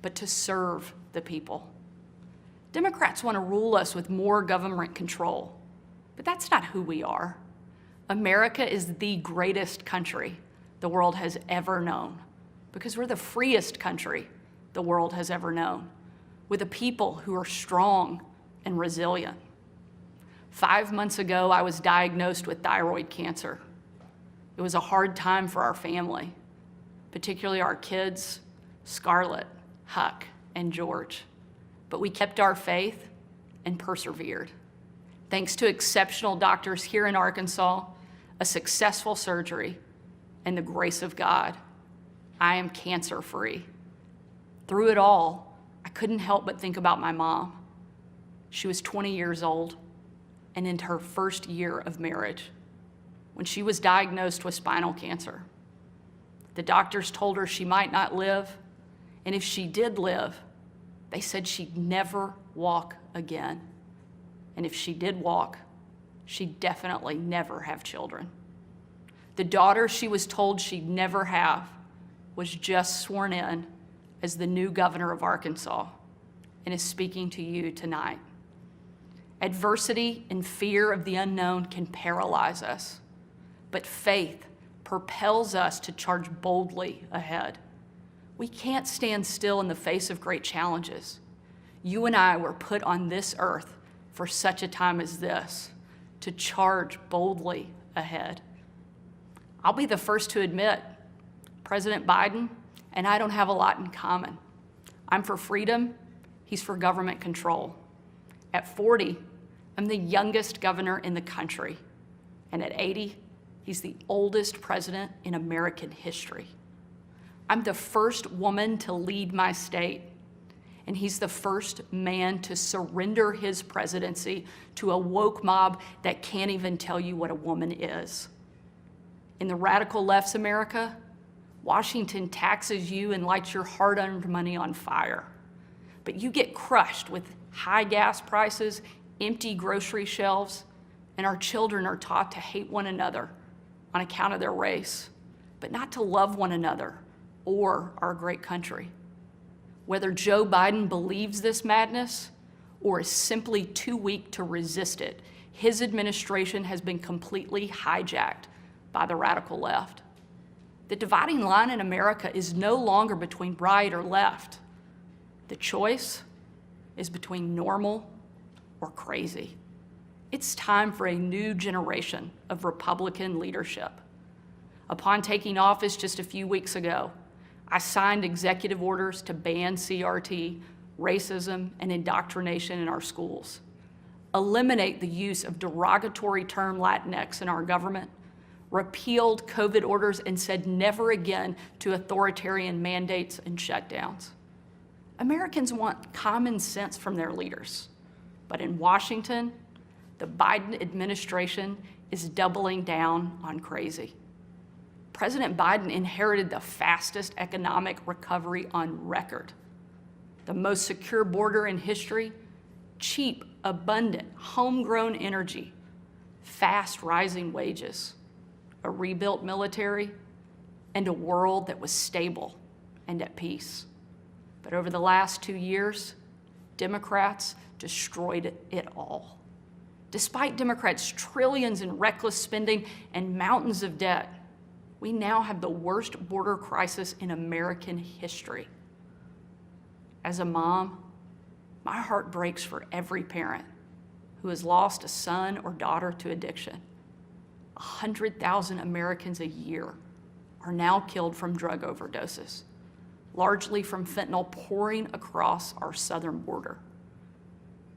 but to serve the people. Democrats want to rule us with more government control, but that's not who we are. America is the greatest country the world has ever known because we're the freest country the world has ever known, with a people who are strong and resilient. 5 months ago, I was diagnosed with thyroid cancer. It was a hard time for our family, particularly our kids, Scarlett, Huck, and George. But we kept our faith and persevered. Thanks to exceptional doctors here in Arkansas, a successful surgery, and the grace of God, I am cancer-free. Through it all, I couldn't help but think about my mom. She was 20 years old and in her first year of marriage when she was diagnosed with spinal cancer. The doctors told her she might not live, and if she did live, they said she'd never walk again. And if she did walk, she'd definitely never have children. The daughter she was told she'd never have was just sworn in as the new governor of Arkansas and is speaking to you tonight. Adversity and fear of the unknown can paralyze us, but faith propels us to charge boldly ahead. We can't stand still in the face of great challenges. You and I were put on this earth for such a time as this, to charge boldly ahead. I'll be the first to admit, President Biden and I don't have a lot in common. I'm for freedom, he's for government control. At 40, I'm the youngest governor in the country. And at 80, he's the oldest president in American history. I'm the first woman to lead my state, and he's the first man to surrender his presidency to a woke mob that can't even tell you what a woman is. In the radical left's America, Washington taxes you and lights your hard-earned money on fire. But you get crushed with high gas prices, empty grocery shelves, and our children are taught to hate one another on account of their race, but not to love one another or our great country. Whether Joe Biden believes this madness or is simply too weak to resist it, his administration has been completely hijacked by the radical left. The dividing line in America is no longer between right or left. The choice is between normal or crazy. It's time for a new generation of Republican leadership. Upon taking office just a few weeks ago, I signed executive orders to ban CRT, racism, and indoctrination in our schools, eliminate the use of derogatory term Latinx in our government, repealed COVID orders, and said never again to authoritarian mandates and shutdowns. Americans want common sense from their leaders, but in Washington, the Biden administration is doubling down on crazy. President Biden inherited the fastest economic recovery on record, the most secure border in history, cheap, abundant, homegrown energy, fast rising wages, a rebuilt military, and a world that was stable and at peace. But over the last 2 years, Democrats destroyed it all. Despite Democrats' trillions in reckless spending and mountains of debt, we now have the worst border crisis in American history. As a mom, my heart breaks for every parent who has lost a son or daughter to addiction. 100,000 Americans a year are now killed from drug overdoses, largely from fentanyl pouring across our southern border.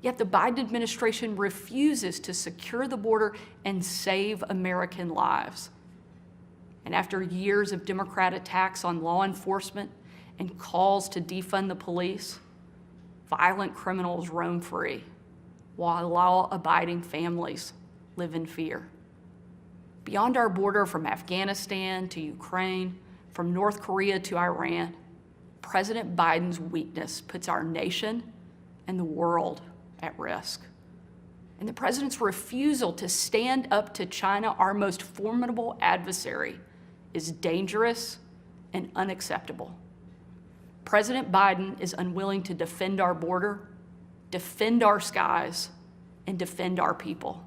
Yet the Biden administration refuses to secure the border and save American lives. And after years of Democrat attacks on law enforcement and calls to defund the police, violent criminals roam free, while law-abiding families live in fear. Beyond our border, from Afghanistan to Ukraine, from North Korea to Iran, President Biden's weakness puts our nation and the world at risk. And the president's refusal to stand up to China, our most formidable adversary, is dangerous and unacceptable. President Biden is unwilling to defend our border, defend our skies, and defend our people.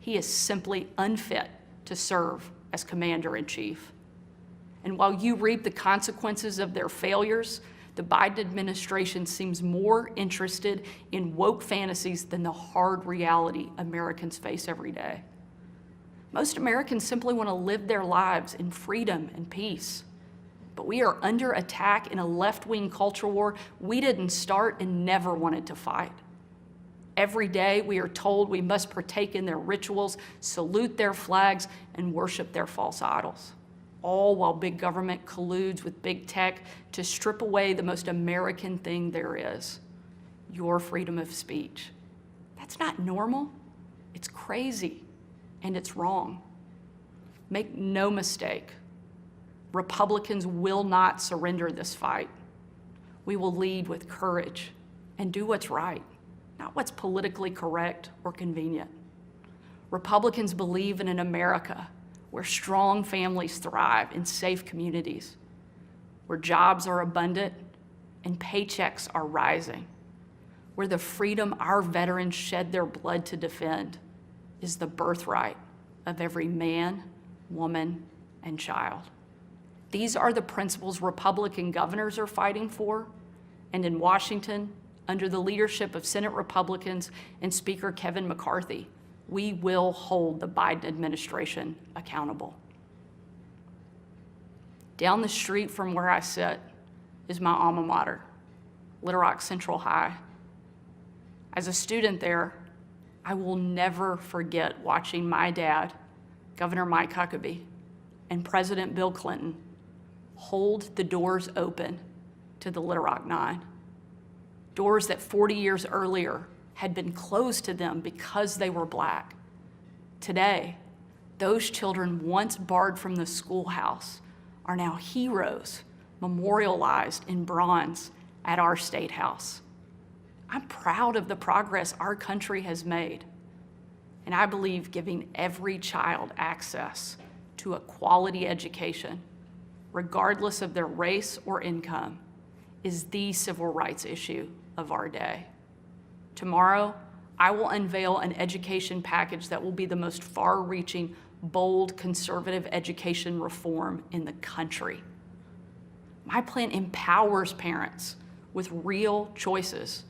He is simply unfit to serve as commander-in-chief. And while you reap the consequences of their failures, the Biden administration seems more interested in woke fantasies than the hard reality Americans face every day. Most Americans simply want to live their lives in freedom and peace. But we are under attack in a left-wing culture war we didn't start and never wanted to fight. Every day we are told we must partake in their rituals, salute their flags, and worship their false idols, all while big government colludes with big tech to strip away the most American thing there is, your freedom of speech. That's not normal. It's crazy, and it's wrong. Make no mistake, Republicans will not surrender this fight. We will lead with courage and do what's right, not what's politically correct or convenient. Republicans believe in an America where strong families thrive in safe communities, where jobs are abundant and paychecks are rising, where the freedom our veterans shed their blood to defend is the birthright of every man, woman, and child. These are the principles Republican governors are fighting for, and in Washington, under the leadership of Senate Republicans and Speaker Kevin McCarthy, we will hold the Biden administration accountable. Down the street from where I sit is my alma mater, Little Rock Central High. As a student there, I will never forget watching my dad, Governor Mike Huckabee, and President Bill Clinton hold the doors open to the Little Rock Nine. Doors that 40 years earlier had been closed to them because they were Black. Today, those children once barred from the schoolhouse are now heroes memorialized in bronze at our State House. I'm proud of the progress our country has made, and I believe giving every child access to a quality education, regardless of their race or income, is the civil rights issue of our day. Tomorrow, I will unveil an education package that will be the most far-reaching, bold, conservative education reform in the country. My plan empowers parents with real choices,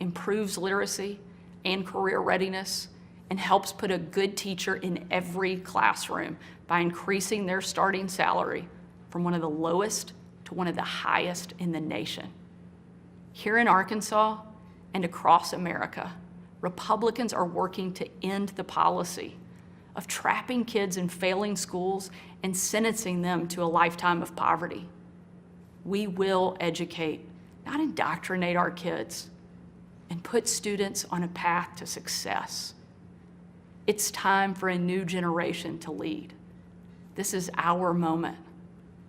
improves literacy and career readiness, and helps put a good teacher in every classroom by increasing their starting salary from one of the lowest to one of the highest in the nation. Here in Arkansas and across America, Republicans are working to end the policy of trapping kids in failing schools and sentencing them to a lifetime of poverty. We will educate, not indoctrinate our kids, and put students on a path to success. It's time for a new generation to lead. This is our moment.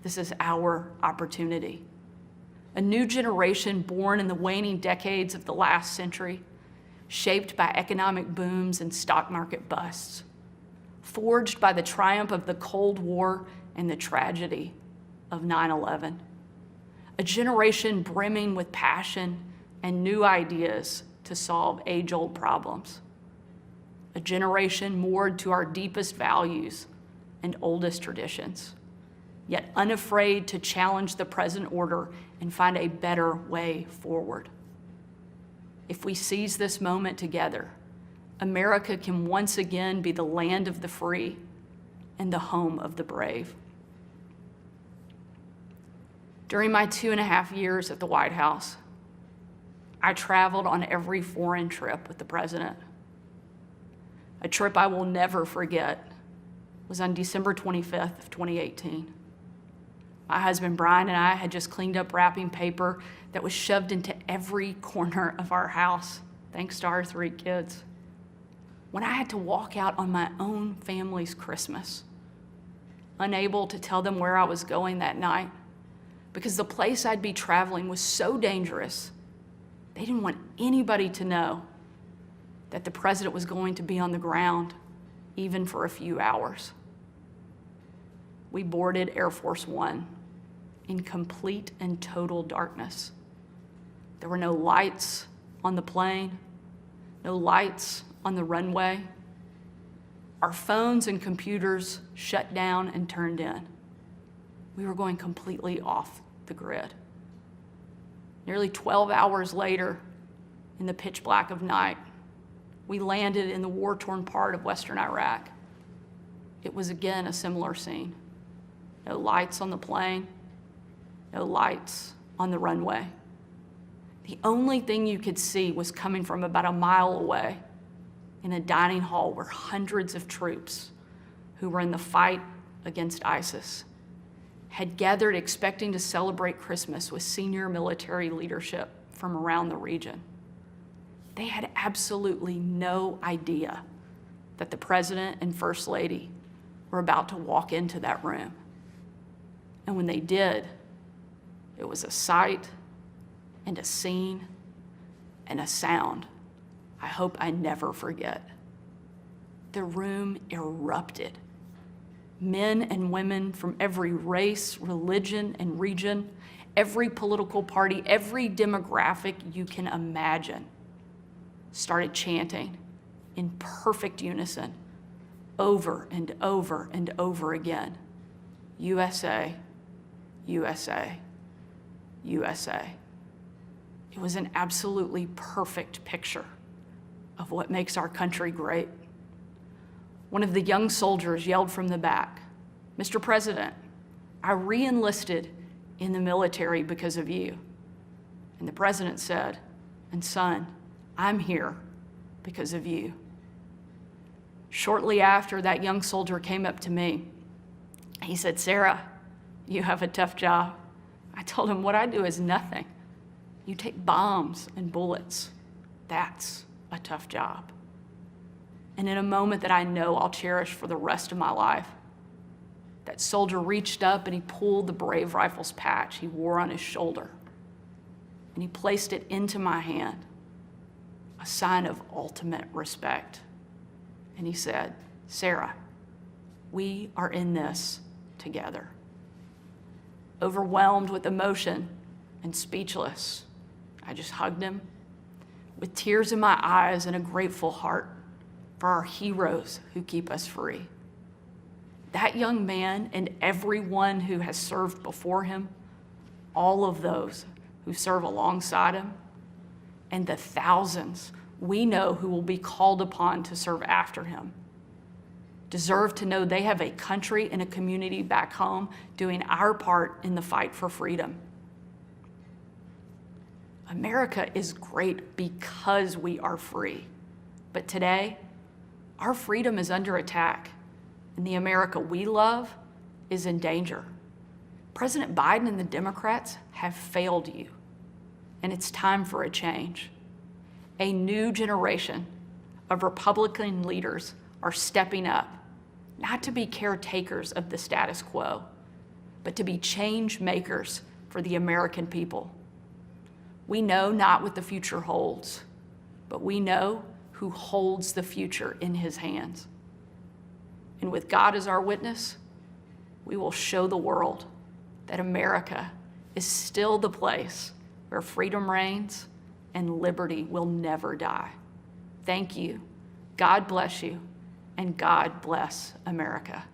This is our opportunity. A new generation born in the waning decades of the last century, shaped by economic booms and stock market busts, forged by the triumph of the Cold War and the tragedy of 9/11. A generation brimming with passion and new ideas to solve age-old problems. A generation moored to our deepest values and oldest traditions, yet unafraid to challenge the present order and find a better way forward. If we seize this moment together, America can once again be the land of the free and the home of the brave. During my 2.5 years at the White House, I traveled on every foreign trip with the president. A trip I will never forget was on December 25th of 2018. My husband Brian and I had just cleaned up wrapping paper that was shoved into every corner of our house, thanks to our 3 kids. When I had to walk out on my own family's Christmas, unable to tell them where I was going that night, because the place I'd be traveling was so dangerous, they didn't want anybody to know that the president was going to be on the ground, even for a few hours. We boarded Air Force One in complete and total darkness. There were no lights on the plane, no lights on the runway. Our phones and computers shut down and turned in. We were going completely off the grid. Nearly 12 hours later, in the pitch black of night, we landed in the war-torn part of western Iraq. It was again a similar scene. No lights on the plane, no lights on the runway. The only thing you could see was coming from about a mile away in a dining hall where hundreds of troops who were in the fight against ISIS had gathered expecting to celebrate Christmas with senior military leadership from around the region. They had absolutely no idea that the President and First Lady were about to walk into that room. And when they did, it was a sight and a scene and a sound I hope I never forget. The room erupted. Men and women from every race, religion, and region, every political party, every demographic you can imagine, started chanting in perfect unison over and over and over again, USA, USA, USA. It was an absolutely perfect picture of what makes our country great. One of the young soldiers yelled from the back, "Mr. President, I re-enlisted in the military because of you." And the president said, "And son, I'm here because of you." Shortly after, that young soldier came up to me. He said, "Sarah, you have a tough job." I told him, "What I do is nothing. You take bombs and bullets. That's a tough job." And in a moment that I know I'll cherish for the rest of my life, that soldier reached up and he pulled the Brave Rifles patch he wore on his shoulder, and he placed it into my hand, a sign of ultimate respect. And he said, "Sarah, we are in this together." Overwhelmed with emotion and speechless, I just hugged him with tears in my eyes and a grateful heart for our heroes who keep us free. That young man and everyone who has served before him, all of those who serve alongside him, and the thousands we know who will be called upon to serve after him, deserve to know they have a country and a community back home doing our part in the fight for freedom. America is great because we are free. But today, our freedom is under attack, and the America we love is in danger. President Biden and the Democrats have failed you, and it's time for a change. A new generation of Republican leaders are stepping up, not to be caretakers of the status quo, but to be change makers for the American people. We know not what the future holds, but we know who holds the future in his hands. And with God as our witness, we will show the world that America is still the place where freedom reigns and liberty will never die. Thank you. God bless you, and God bless America.